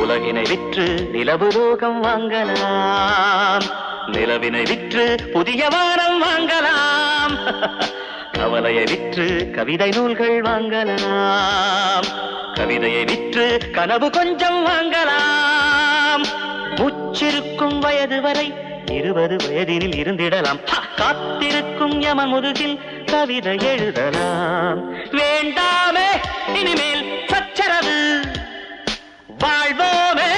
உலகினை விற்று நிலவு லோகம் வாங்கலாம் நிலவினை விற்று புதிய வானம் வாங்கலாம் கவலையை விற்று கவிதை நூல்கள் வாங்கலாம் கவிதையை விற்று கனவு கொஞ்சம் வாங்கலாம் முச்சிருக்கும் வயது வரை 20 வயதினில் இருந்திடலாம் காத்திருக்கும் யம முதுகில் கவிதை எழுதலாம் வேண்டாமே இனிமேல் சச்சரவு வாழ்வோமே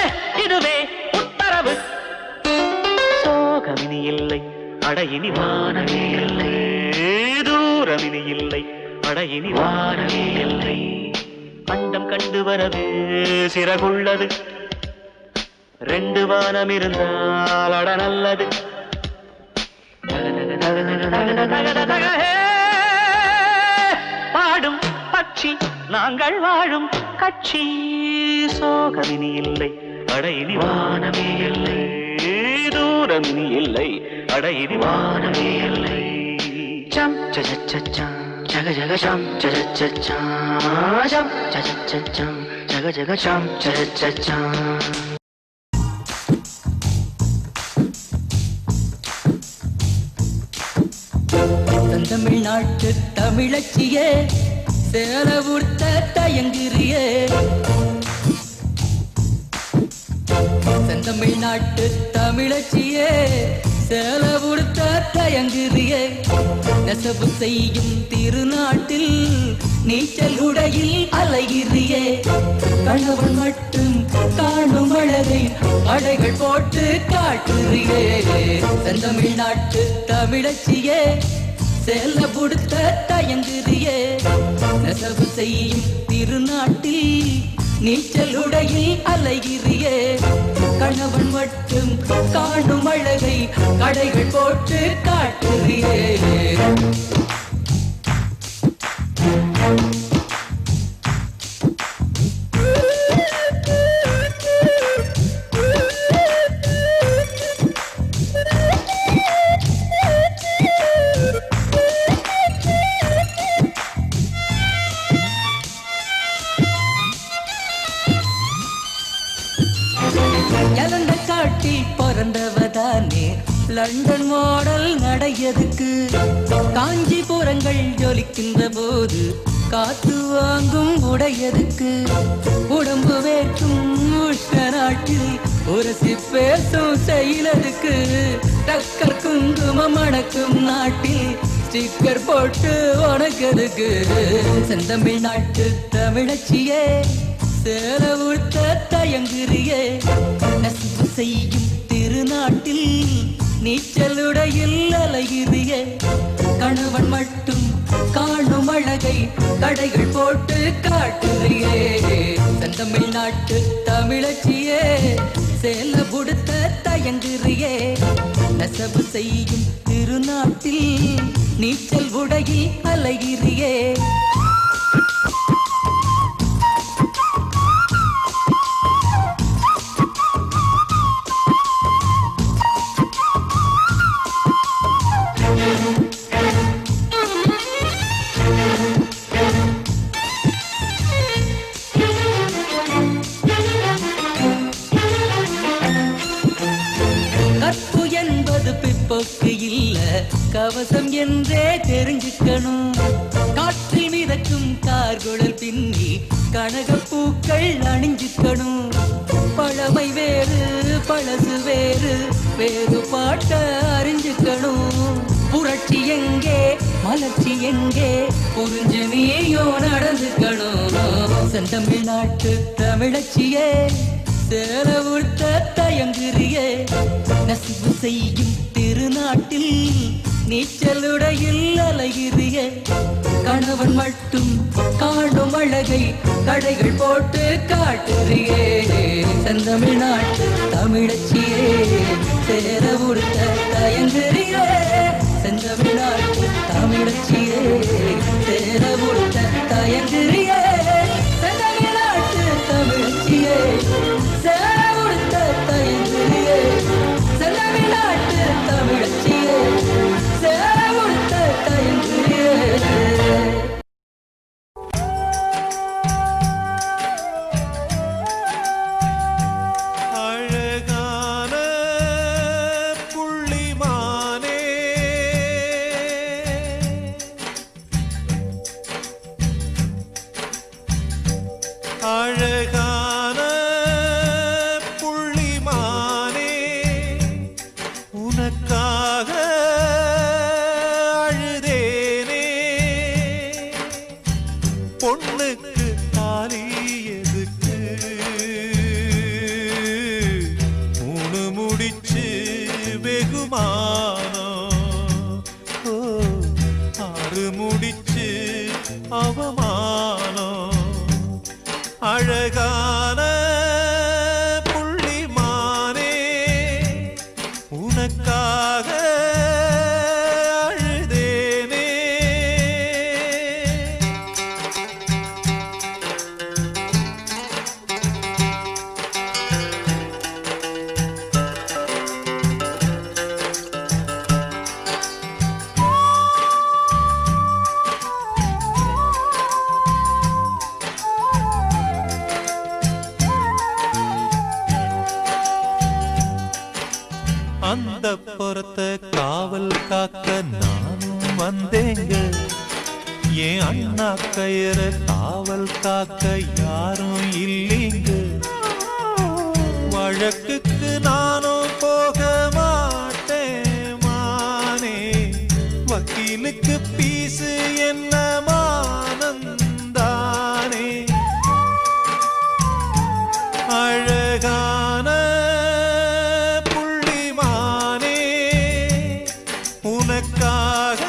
இதுவே உத்தரவு சோகமினி இல்லை அடையினி வானமே இல்லை தூரமினி இல்லை அடையினி வானமே இல்லை அண்டம் கண்டு வரவே சிறகுள்ளது ரெண்டு வானம் இருந்தால் அட நல்லது பாடும் பட்சி நாங்கள் வாழும் கட்சி சோகமினி இல்லை அடையினி வானமே இல்லை தூரமினி இல்லை அடையினி வானமே இல்லை jam jaga jaga jaga jaga jam jaga jaga jam jaga jaga jaga jaga jam jaga jaga செந்தமிழ்நாட்டு தமிழச்சியே சேல உடுத்த தயங்குறியே செந்தமிழ்நாட்டு தமிழச்சியே சேல உடுத்த தயங்குறியே நெசவு செய்யும் திருநாட்டில் நீச்சல் உடையில் அலைகிறியே கணவன் மட்டும் காணும் அழகை அடைகள் போட்டு காட்டுறியே செந்தமிழ்நாட்டு தமிழச்சியே சேல புடுத்த தயங்குறியே நெசவு செய்யும் திருநாட்டில் நீச்சல் உடையில் அலைகிறியே கணவன் மட்டும் காணும் அழகை கடைகள் போட்டு காட்டுறியே எலந்த காட்டில் பிறந்தவதானே லண்டன் மாடல் நடையதுக்கு காஞ்சிபுரங்கள் ஜொலிக்கின்ற போது காத்து வாங்கும் உடையதுக்கு உடம்பு வேற்றும் உஷ்ண நாட்டில் உரசி பேசும் செயலதுக்கு டக்கர் குங்குமம் அடக்கும் நாட்டில் ஸ்டிக்கர் போட்டு உனக்கதுக்கு செந்தமிழ்நாட்டு தமிழச்சியே சேல உடுத்த தயங்குறியே நெசவு செய்யும் திருநாட்டில் நீச்சலுடையில் அலைகிறியே கணவன் மட்டும் காணும் அழகை கடைகள் போட்டு காட்டுறியே செந்தமிழ்நாட்டு தமிழச்சியே சேல உடுத்த தயங்குறியே நெசவு செய்யும் திருநாட்டில் நீச்சல் உடையில் அலைகிறியே கற்பு என்பது பிற்போக்கு இல்ல கவசம் என்றே தெரிஞ்சுக்கணும் காற்றில் மிதக்கும் கார்குழல் பின்னி கனகப்பூக்கள் அணிஞ்சுக்கணும் பழமை வேறு பழசு வேறு வேறு பாட்ட அறிஞ்சுக்கணும் புரட்சி எங்கே மலர்ச்சி எங்கே புரிஞ்சு நீயோ நடந்துக்கணும் செந்தமிழ்நாட்டு தமிழச்சியே சேல உடுத்த தயங்குறியே நெசவு செய்யும் திருநாட்டில் நீச்சலுடையில் அலைகிறியே கணவன் மட்டும் காணும் அழகை கடைகள் போட்டு காட்டுறியே செந்தமிழ்நாட்டு தமிழச்சியே சேல உடுத்த தயங்குறியே செந்தமிழ்நாட்டு தமிழச்சியே சேல உடுத்த தயங்குறியே செந்தமிழ்நாட்டு தமிழச்சியே சேல உடுத்த தயங்குறியே செந்தமிழ்நாட்டு தமிழச்சியே சேல உடுத்த தயங்குறியே அழகான புள்ளிமானே உனக்காக அழுதேனே பொண்ணுக்கு தாலி எதுக்கு மூணு முடிச்சு வெகுமானம் ஆறு முடிச்சு அவமானம் அழகான புள்ளிமானே உனக்காக அழுதேனே அந்த புறத்தை காவல் காக்க நானும் வந்தேங்க. என் அண்ணா கயிற காவல் காக்க யாரும் இல்லைங்க. வழக்குக்கு நானும் போக மாட்டேன் மானே. வக்கீலுக்கு பீசு என்ன மானந்தானே. அழகான புள்ளிமானே உனக்காக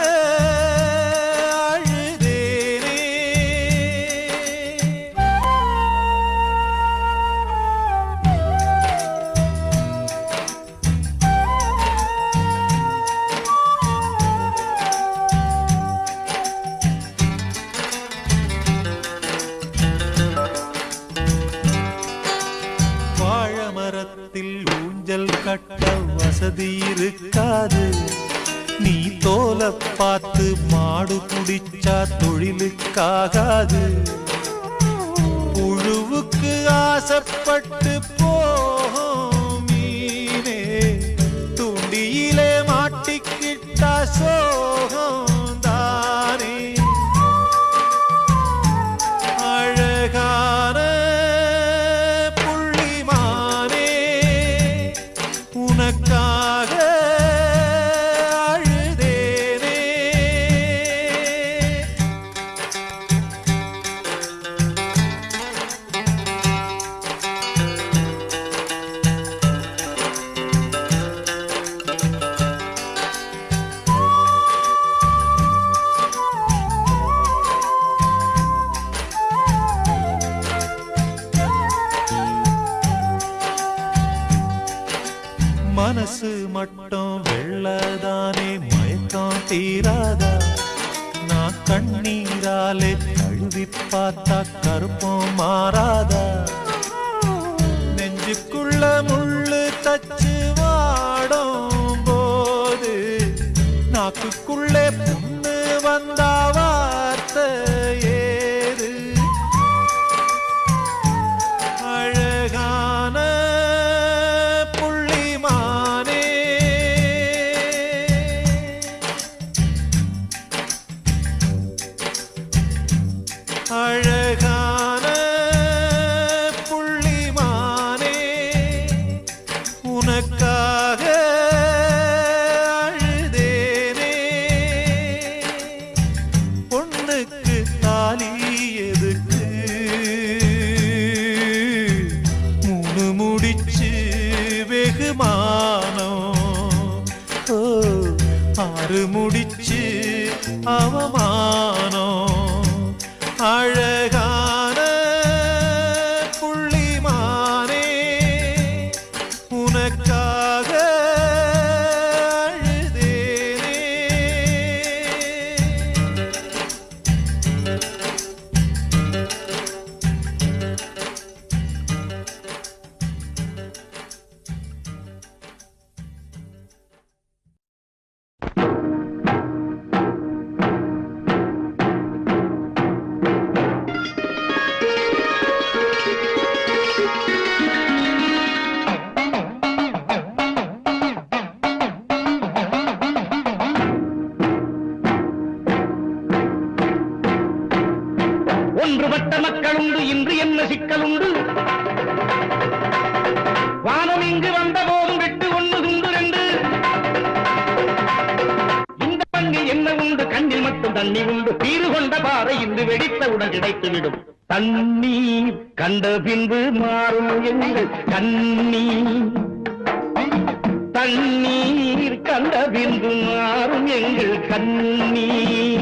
அழுதேனே. வாழமரத்தில் ஊஞ்சல் கட்ட வசதி இருக்காது. நீ தோல பார்த்து மாடு குடிச்சா தொழிலுக்காகாது. புழுவுக்கு ஆசைப்பட்டு போகும் மீனே துண்டியிலே மாட்டிக்கிட்டா சோகம் தானே. அழகான புள்ளிமானே உனக்காக அழுதேனே. மனசு மட்டும் வெள்ளதானே மயக்கம் தீராதா. நான் கண்ணீராலே கழுவி பார்த்தா கருப்பம் மாறாதா. நெஞ்சுக்குள்ள முள்ளு தச்சு வாடும் போது நாக்குக்குள்ளே புண்ணு வந்தா வார்த்தை ஏது. அழகான புள்ளிமானே அழகான புள்ளிமானே உனக்காக அழுதேனே. பொண்ணுக்கு தாலி எதுக்கு மூணு முடிச்சு வெகுமானம். ஓ 6 முடிச்சு அவமானம். அழகான புள்ளிமானே உனக்காக அழுதேனே. ஒன்றுபட்ட மக்களுண்டு இன்று என்ன சிக்கலுண்டு. வானம் இங்கு வந்த போதும் வெட்டு ஒன்று துண்டு ரெண்டு. இந்த மண்ணில் என்ன உண்டு கண்ணில் மட்டும் தண்ணி உண்டு. தீரு கொண்ட பாறை இன்று வெடித்தவுடன் கிடைத்துவிடும். தண்ணீர் கண்ட பின்பு மாறும் எங்கள் கண்ணீர். தண்ணீர் கண்ட பின்பு மாறும் எங்கள் கண்ணீர்.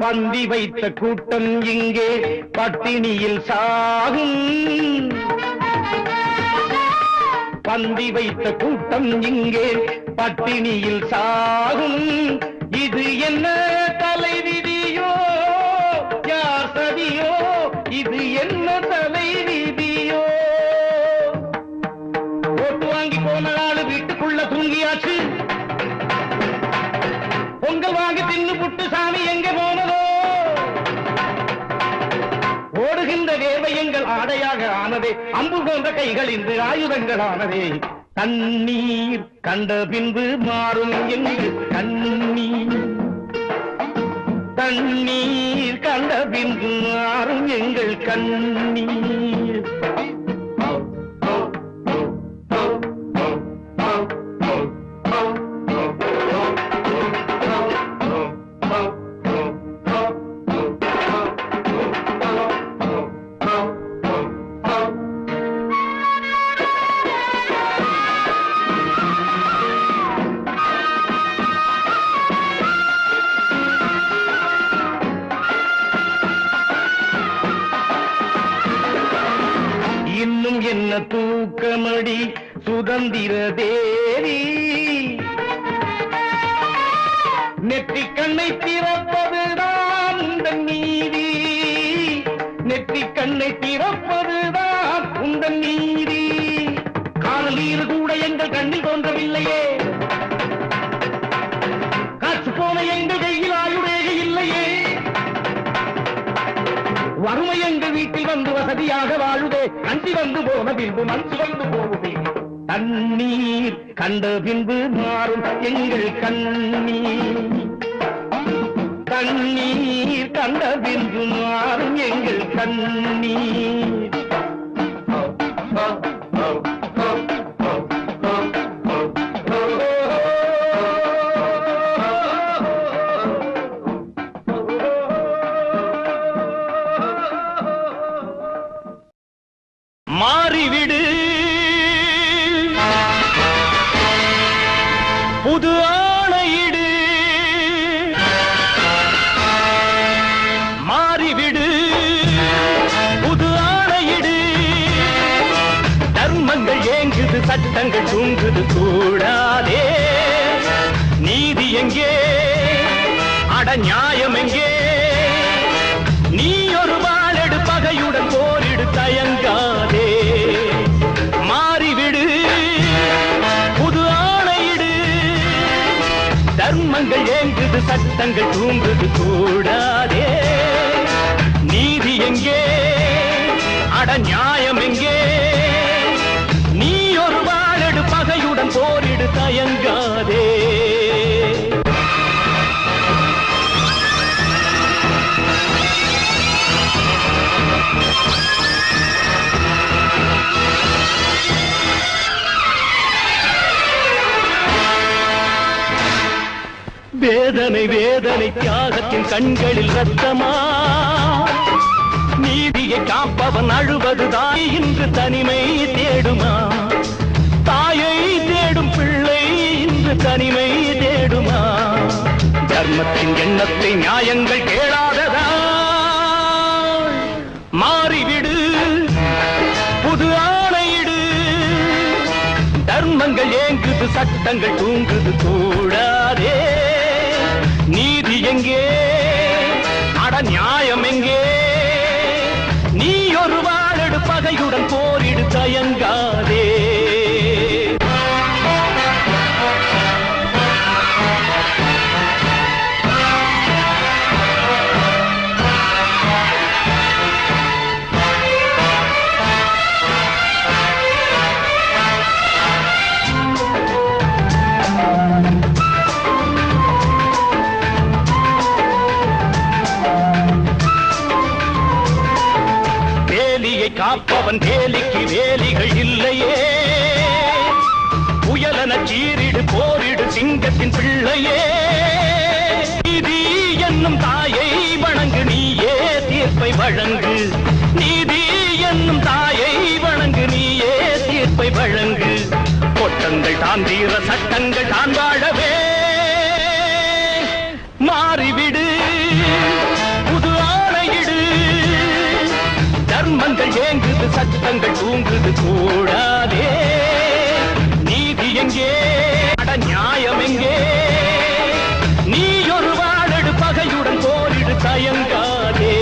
பந்தி வைத்த கூட்டம் இங்கே பட்டினியில் சாகும். பந்தி வைத்த கூட்டம் இங்கே பட்டினியில் சாகும். இது என்ன தலைவிதியோ யார் சதியோ. இது என்ன தலைவிதியோ. ஓட்டு வாங்கி போன ஆளு வீட்டுக்குள்ள தூங்கியாச்சு. பொங்கல் வாங்கி தின்னு புட்டு சாமி எங்க போனதோ ஓடுகின்ற வேர்வை எங்கள் ஆடையாக ஆனதே அம்பு போன்ற கைகள் இன்று ஆயுதங்கள் ஆனதே தண்ணீர் கண்ட பின்பு மாறும் எங்கள் கண்ணீர் தண்ணீர் கண்ட பின்பு மாறும் எங்கள் கண்ணீர் இன்னும் என்ன தூக்கமடி சுதந்திர தேவி நெற்றி கண்ணை திறப்பதுதான் உந்தன் நீதி நெற்றி கண்ணை திறப்பதுதான் உந்தன் நீதி காதல் நீர் கூட எங்கள் கண்ணில் தோன்றவில்லையே காற்று போன எங்கள் கையில் ஆயுடேக இல்லையே வறுமை எங்கள் வீட்டில் வந்து வசதியாக வாழுதே அஞ்சி வந்து போன பின்பு மஞ்சு வந்து போகுதே தண்ணீர் கண்ட பின்பு மாறும் எங்கள் கண்ணீர் தண்ணீர் கண்ட பின்பு மாறும் எங்கள் கண்ணீர் மாறிவிடு புது ஆணையிடு மாறிவிடு புது ஆணையிடு தர்மங்கள் ஏங்குது சட்டங்கள் தூங்குது கூடாதே நீதி எங்கே அட நியாயம் எங்கே நீ ஒரு வாழெடு பகையுடன் போரிடு தயங்காதே மாறிவிடு புது ஆணையிடு தர்மங்கள் ஏங்குது சட்டங்கள் தூங்குது கூடாதே நீதி எங்கே அட நியாயம் எங்கே நீ ஒரு வாழெடு பகையுடன் போரிடு தயங்காதே வேதனை வேதனை தியாகத்தின் கண்களில் ரத்தமா நீதியை காப்பவன் அழுவதுதான் இன்று தனிமை தேடுமா தாயை தேடும் பிள்ளை இன்று தனிமை தேடுமா தர்மத்தின் எண்ணத்தை நியாயங்கள் கேளாததா மாறிவிடு புது ஆணையிடு தர்மங்கள் ஏங்குது சட்டங்கள் தூங்குது கூடாதே நீதி எங்கே அட நியாயம் எங்கே நீ ஒரு வாழெடு பகையுடன் போரிடு தயங்காதே காப்பவன் வேலிக்கு வேலிகள் இல்லையே புயலன சீரிடு போரிடு சிங்கத்தின் பிள்ளையே நீதி என்னும் தாயை வணங்கு நீயே தீர்ப்பை வழங்கு நீதி என்னும் தாயை வணங்கு நீயே தீர்ப்பை வழங்கு கொட்டங்கள் தான் தீர சட்டங்கள் தான் வாழவே மாறிவிடு புது ஆணையிடு தர்மங்கள் ஏங்குது சட்டங்கள் தூங்குது கூடாதே நீதி எங்கே அட நியாயம் எங்கே நீ ஒரு வாழெடு பகையுடன் போரிடு தயங்காதே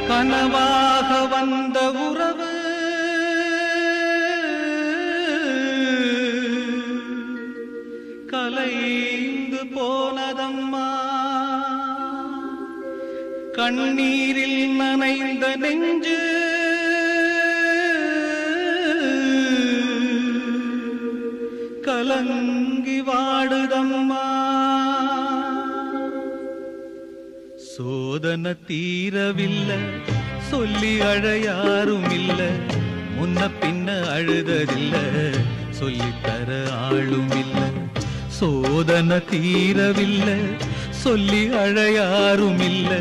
கனவாக வந்த உறவு கலைந்து போனதம்மா. கண்ணீரில் நனைந்த நெஞ்சு கலங்கி வாடுதம்மா. சோதனை தீரவில்லை, சொல்லி அழ யாரும் இல்ல, முன்ன பின்ன அழுததில்ல, சொல்லித்தர ஆளும் இல்ல. சோதனை தீரவில்லை, சொல்லி அழ யாரும் இல்ல,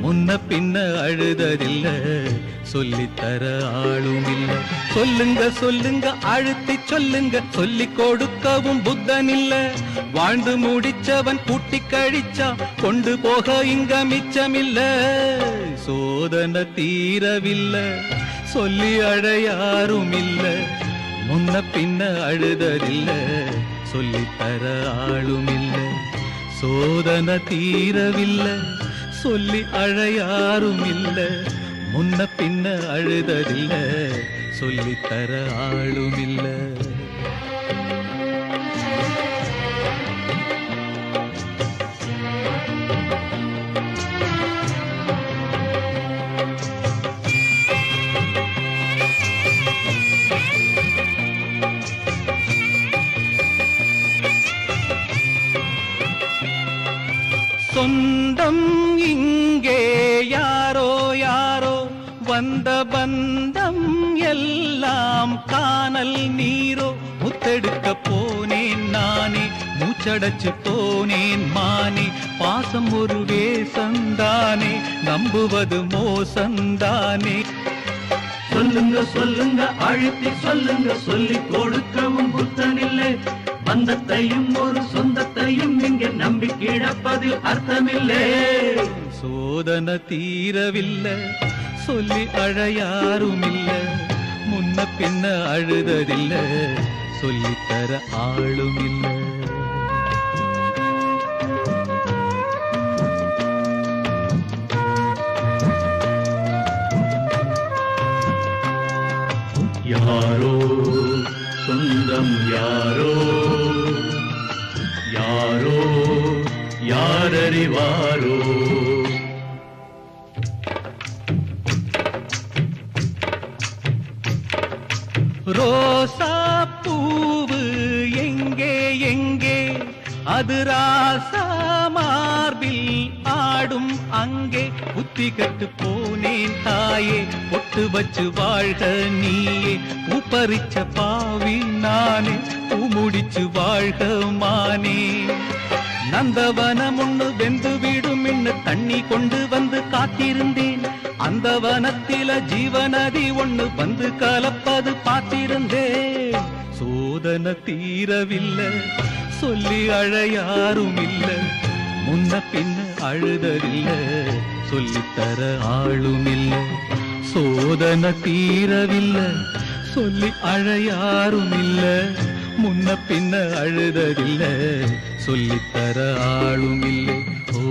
முன்ன பின்ன அழுததில்ல, சொல்லித்தர ஆளும் இல்ல. சொல்லுங்க சொல்லுங்க அழுத்தி சொல்லுங்க, சொல்லிக் கொடுக்கவும் புத்தன் இல்ல. வாழ்ந்து முடிச்சவன் கூட்டி கழிச்சா கொண்டு போக இங்க மிச்சமில்ல. சோதனை தீரவில்லை, சொல்லி அழ யாரும் இல்ல, முன்ன பின்ன அழுததில்ல, சொல்லித்தர ஆளும் இல்ல. சோதனை தீரவில்லை, சொல்லி அழ யாரும் இல்ல, முன்ன பின்ன அழுததில்ல, சொல்லித்தர ஆளும் இல்ல. சொந்தம் இங்கே யாரோ யாரோ, வந்த பந்தம் எல்லாம் காணல் நீரோ. முத்தெடுக்க போனேன் நானே, மூச்சடைச்சு போனேன் மானே. பாசம் ஒரு வேசந்தானே, நம்புவது மோசந்தானே. சொல்லுங்க சொல்லுங்க அழுத்தி சொல்லுங்க, சொல்லிக் கொடுக்கவும் புத்தனில்லை. பந்தத்தையும் ஒரு சொந்தத்தையும் இங்கே நம்பி கிடப்பதில் அர்த்தமில்லை. சோதனை தீரவில்லை, சொல்லி அழ யாரும் இல்ல, முன்ன பின்ன அழுததில்ல, சொல்லித்தர ஆளும் இல்ல. யாரோ சொந்தம் யாரோ யாரோ யாரறிவாரோ. ரோசா பூவு எங்கே எங்கே, அது ராசா மார்பில் ஆடும் அங்கே. புத்தி கட்டு போனேன் தாயே, பொட்டு வச்சு வாழ்க நீயே. பூப்பறிச்ச பாவி நானே, பூ முடிச்சு வாழ்க மானே. நந்தவனம் ஒண்ணு வெந்து விடும் இன்னு தண்ணி கொண்டு வந்து காத்திருந்தேன். அந்த வனத்தில ஜீவநதி ஒண்ணு வந்து கலப்பது பார்த்திருந்தேன். சோதனை தீரவில்லை, சொல்லி அழ யாரும் இல்ல, முன்ன பின்ன அழுததில்ல, சொல்லித்தர ஆளும் இல்ல. சோதனை தீரவில்லை, சொல்லி அழ யாரும் இல்ல, முன்ன பின்ன அழுததில்ல, சொல்லித்தர ஆளும் இல்லை. ஓ